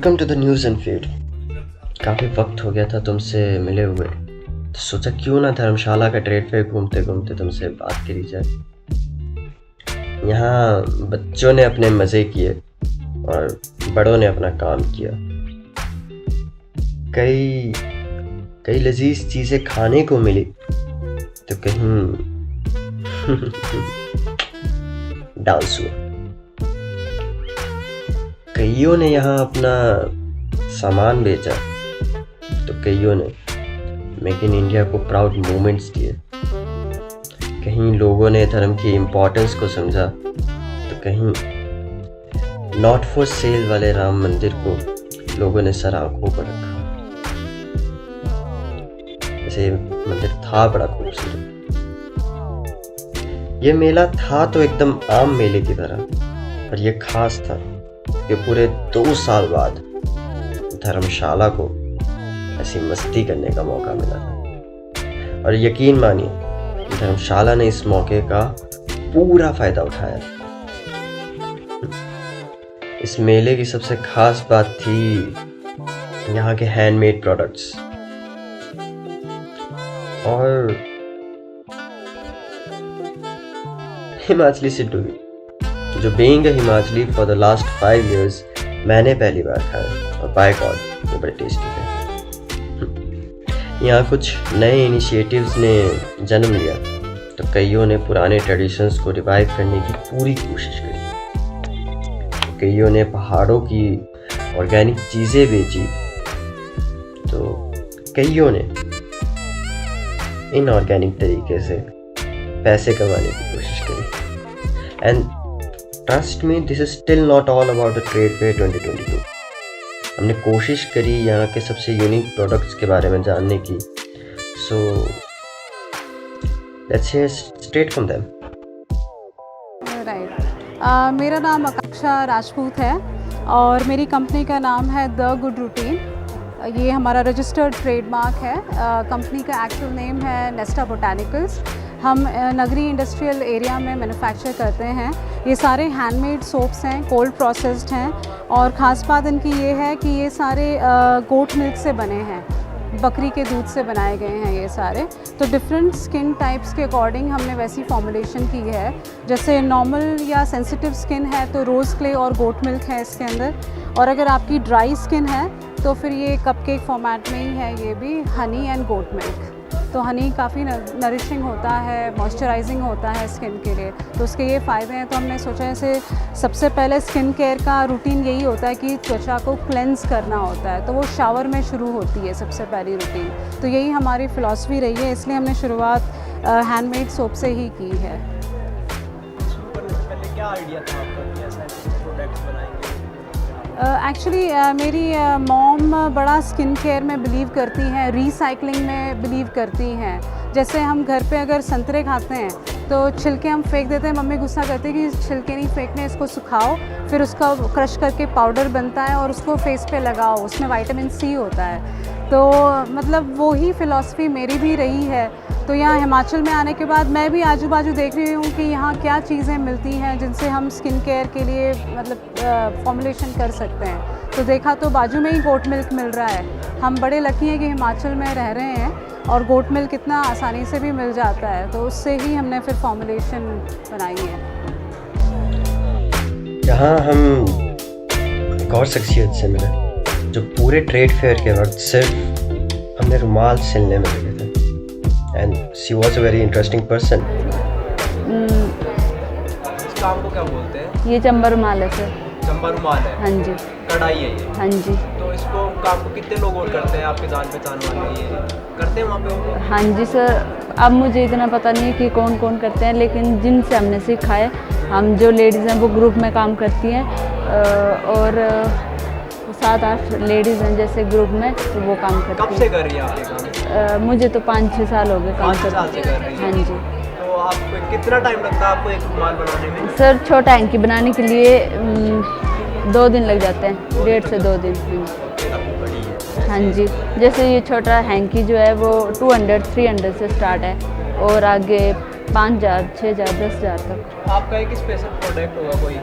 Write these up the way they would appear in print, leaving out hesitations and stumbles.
Welcome to the news and feed. काफ़ी वक्त हो गया था तुमसे मिले हुए, तो सोचा क्यों ना धर्मशाला का ट्रेड फेयर घूमते घूमते तुमसे बात करी जाए। यहाँ बच्चों ने अपने मज़े किए और बड़ों ने अपना काम किया। कई कई लजीज चीज़ें खाने को मिली, तो कहीं डांस हुआ। कईयों ने यहाँ अपना सामान बेचा, तो कईयों ने मेक इन इंडिया को प्राउड मोमेंट्स दिए। कहीं लोगों ने धर्म की इम्पोर्टेंस को समझा, तो कहीं नॉट फॉर सेल वाले राम मंदिर को लोगों ने सर आंखों पर रखा। ऐसे मंदिर था बड़ा खूबसूरत। ये मेला था तो एकदम आम मेले की तरह, पर यह खास था कि पूरे 2 साल बाद धर्मशाला को ऐसी मस्ती करने का मौका मिला था। और यकीन मानिए, धर्मशाला ने इस मौके का पूरा फायदा उठाया। इस मेले की सबसे खास बात थी यहाँ के हैंडमेड प्रोडक्ट्स और हिमाचली सिड्डू भी, जो being a Himachali for the last 5 years मैंने पहली बार खाया, और बाय गॉड वो बड़े टेस्टी थे। यहाँ कुछ नए इनिशिएटिव्स ने जन्म लिया, तो कईयों ने पुराने ट्रेडिशंस को रिवाइव करने की पूरी कोशिश करी। कईयों ने पहाड़ों की ऑर्गेनिक चीज़ें बेची, तो कईयों ने इनऑर्गेनिक तरीके से पैसे कमाने की कोशिश करी। And trust me, this is still not all about the trade fair 2022। हमने कोशिश करी यहाँ के सबसे यूनिक प्रोडक्ट्स के बारे में जानने की। So let's hear straight from them. Right, मेरा नाम आकांक्षा राजपूत है और मेरी कंपनी का नाम है द गुड रूटीन। ये हमारा रजिस्टर्ड ट्रेडमार्क है। कंपनी का एक्चुअल नेम है नेस्टा बोटानिकल्स। हम नगरी इंडस्ट्रियल एरिया में मैन्युफैक्चर करते हैं। ये सारे हैंडमेड सोप्स हैं, कोल्ड प्रोसेस्ड हैं, और ख़ास बात इनकी ये है कि ये सारे गोट मिल्क से बने हैं, बकरी के दूध से बनाए गए हैं ये सारे। तो डिफरेंट स्किन टाइप्स के अकॉर्डिंग हमने वैसी फॉर्मुलेशन की है। जैसे नॉर्मल या सेंसिटिव स्किन है तो रोज़ क्ले और गोट मिल्क है इसके अंदर, और अगर आपकी ड्राई स्किन है तो फिर ये कपकेक फॉर्मेट में ही है, ये भी हनी एंड गोट मिल्क। तो हनी काफ़ी नरिशिंग होता है, मॉइस्चराइजिंग होता है स्किन के लिए, तो उसके ये फ़ायदे हैं। तो हमने सोचा ऐसे सबसे पहले स्किन केयर का रूटीन यही होता है कि त्वचा को क्लेंस करना होता है, तो वो शावर में शुरू होती है सबसे पहली रूटीन। तो यही हमारी फ़िलॉसफी रही है, इसलिए हमने शुरुआत हैंडमेड सोप से ही की है। पहले क्या आइडिया था आपका कि ऐसा प्रोडक्ट्स बनाएंगे? एक्चुअली मेरी मॉम बड़ा स्किन केयर में बिलीव करती हैं, रीसाइक्लिंग में बिलीव करती हैं। जैसे हम घर पे अगर संतरे खाते हैं तो छिलके हम फेंक देते हैं, मम्मी गुस्सा करती है कि छिलके नहीं फेंकने, इसको सुखाओ, फिर उसका क्रश करके पाउडर बनता है और उसको फेस पे लगाओ, उसमें विटामिन सी होता है। तो मतलब वो ही फ़िलॉसफी मेरी भी रही है। तो यहाँ हिमाचल में आने के बाद मैं भी आजू बाजू देख रही हूँ कि यहाँ क्या चीज़ें मिलती हैं जिनसे हम स्किन केयर के लिए मतलब फॉर्मुलेशन कर सकते हैं। तो देखा तो बाजू में ही गोट मिल्क मिल रहा है। हम बड़े लकी हैं कि हिमाचल में रह रहे हैं और गोट मिल्क इतना आसानी से भी मिल जाता है, तो उससे ही हमने फिर फॉर्मुलेशन बनाई है। यहाँ हम एक और शख्सियत से मिले जो पूरे ट्रेड फेयर के वक्त सिर्फ हमें रुमाल सिलने में लगे थे। And she was a very interesting person. इस काम को क्या बोलते हैं? ये चंबा रुमाल है सर। चंबा रुमाल है? हाँ जी। कढ़ाई है ये? हाँ जी। तो इसको काम को कितने लोग और करते हैं आपके जान पहचान वाले? ये करते हैं वहाँ पे? हाँ जी सर, अब मुझे इतना पता नहीं है कि कौन कौन करते हैं, लेकिन जिनसे हमने सीखा है, हम जो लेडीज़ हैं वो ग्रुप में काम करती हैं, और 7-8 लेडीज़ हैं जैसे ग्रुप में, तो वो काम करती हैं। कब से कर रही है आप ये काम? मुझे तो 5-6 साल हो गए काम 5 साल करते। से कर रही है? हाँ जी। तो आपको कितना टाइम लगता है आपको एक रुमाल बनाने में? सर छोटा हैंकी बनाने के लिए 2 दिन लग जाते हैं, 1.5 से 2 दिन। हाँ जी। जैसे ये छोटा हैंकी जो है वो 200-300 से स्टार्ट है, और आगे 5,000, 6,000, 10,000 तक। आपका एक स्पेशल प्रोडक्ट होगा कोई?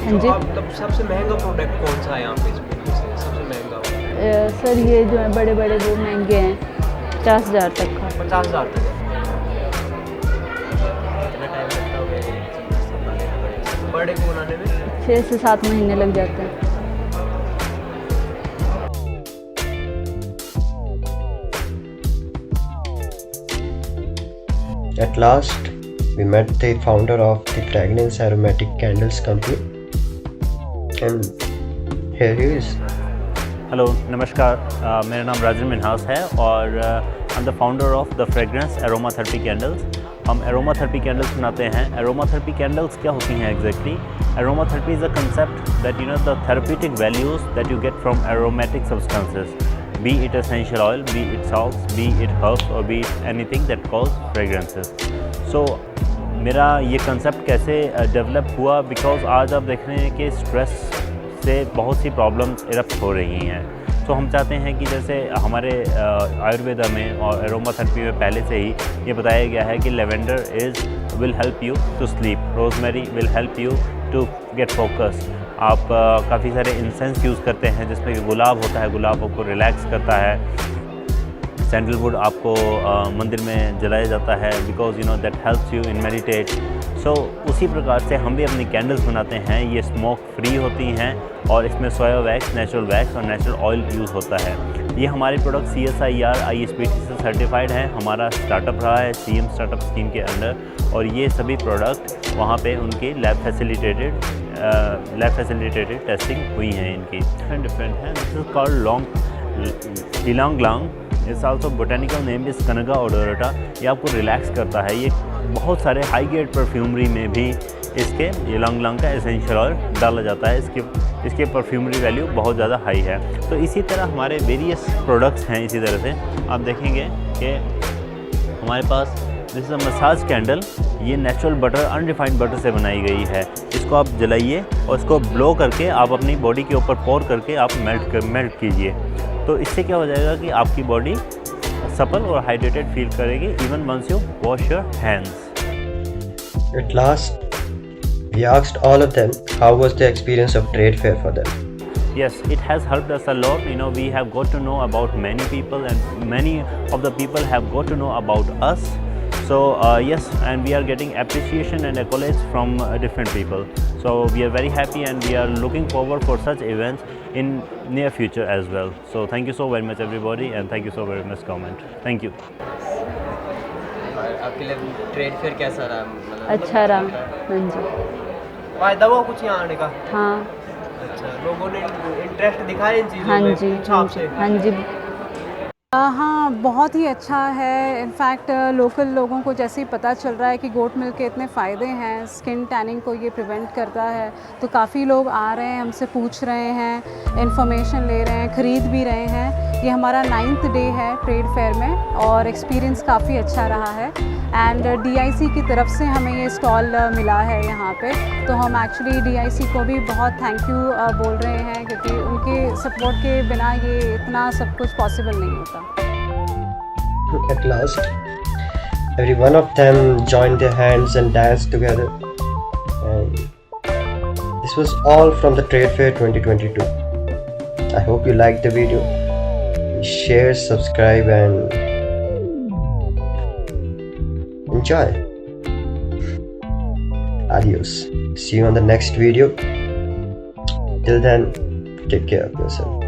हाँ जी। आप मतलब सबसे महंगा प्रोडक्ट कौन सा है यहाँ पे इसमें से? सबसे महंगा सर ये जो है बड़े बड़े वो महंगे हैं, 50,000 तक का। 50,000 तक है। कितना टाइम लगता होगा ये सब बनाने में? बड़े को बनाने में 6 से 7 महीने लग जाते हैं। At last, we met the founder of the fragrance aromatic candles company, and here he is. Hello नमस्कार, मेरा नाम राजन मिन्हास है और I am the founder of the fragrance aroma therapy candles. हम एरोमा थेरेपी कैंडल्स बनाते हैं। एरोमा थेरेपी कैंडल्स क्या होती हैं exactly? Aroma therapy is a concept that you know the therapeutic values that you get from aromatic substances, be it essential oil, be it salts, be it herbs or be it anything that calls fragrances. So मेरा ये concept कैसे develop हुआ, because आज आप देख रहे हैं कि स्ट्रेस से बहुत सी प्रॉब्लम्स इरप्ट हो रही हैं। तो हम चाहते हैं कि जैसे हमारे आयुर्वेदा में और एरोमा थेरेपी में पहले से ही ये बताया गया है कि lavender will help you to sleep, rosemary will help you to get focus. आप काफ़ी सारे इंसेंस यूज़ करते हैं जिसमें कि गुलाब होता है, गुलाब आपको रिलैक्स करता है। सैंडलवुड आपको मंदिर में जलाया जाता है because you know that helps you in meditate. So उसी प्रकार से हम भी अपनी कैंडल्स बनाते हैं। ये स्मोक फ्री होती हैं और इसमें सोया वैक्स, नेचुरल वैक्स और नेचुरल ऑयल यूज़ होता है। ये हमारे प्रोडक्ट CSIR ISPT से सर्टिफाइड है। हमारा स्टार्टअप रहा है CM स्टार्टअप स्कीम के अंडर, और ये सभी प्रोडक्ट वहाँ पे उनकी लैब फैसिलिटेटेड टेस्टिंग हुई हैं इनकी। डिफरेंट है। दिस इज कॉल्ड इलांग लांग। इस आल्सो बोटेनिकल नेम इज़ कनगा ओडोरेटा। ये आपको रिलैक्स करता है। ये बहुत सारे हाई ग्रेड परफ्यूमरी में भी इसके इलांग लांग का एसेंशियल ऑयल डाला जाता है। इसके परफ्यूमरी वैल्यू बहुत ज़्यादा हाई है। तो इसी तरह हमारे वेरियस प्रोडक्ट्स हैं। इसी तरह से आप देखेंगे कि हमारे पास this is a massage candle. ये नेचुरल बटर, अनरिफाइंड बटर से बनाई गई है। इसको आप जलाइए और इसको ब्लो करके आप अपनी बॉडी के ऊपर पोर करके आप मेल्ट कीजिए। तो इससे क्या हो जाएगा कि आपकी बॉडी सपल और हाइड्रेटेड फील करेगी even once you wash your hands. At last, we asked all of them how was the experience of trade fair for them. Yes, it has helped us a lot. You know, we have got to know about many people, and many of the people have got to know about us. So yes, and we are getting appreciation and accolades from different people. So we are very happy and we are looking forward for such events in near future as well. So thank you so very much everybody, and thank you so very much comment. Thank you. आपके लिए trade fair कैसा रहा? मतलब अच्छा रहा। हाँ जी। फायदा हुआ कुछ यहाँ आने का? हाँ। अच्छा, लोगों ने इंटरेस्ट दिखाया इन चीज़ों हाँ में जी। पूछा आपसे? हाँ जी। हाँ, बहुत ही अच्छा है। इनफैक्ट लोकल लोगों को जैसे ही पता चल रहा है कि गोट मिल्क के इतने फ़ायदे हैं, स्किन टैनिंग को ये प्रिवेंट करता है, तो काफ़ी लोग आ रहे हैं, हमसे पूछ रहे हैं, इन्फॉर्मेशन ले रहे हैं, ख़रीद भी रहे हैं। ये हमारा 9th डे है ट्रेड फेयर में और एक्सपीरियंस काफ़ी अच्छा रहा है। एंड DIC की तरफ से हमें ये स्टॉल मिला है यहाँ पे, तो हम एक्चुअली DIC को भी बहुत थैंक यू बोल रहे हैं, क्योंकि उनके सपोर्ट के बिना ये इतना सब कुछ पॉसिबल नहीं होता। At last, every one of them joined their hands and danced together. And this was all from the Trade Fair 2022. I hope you liked the video. Share, subscribe, and enjoy. Adios. See you on the next video. Till then, take care of yourself.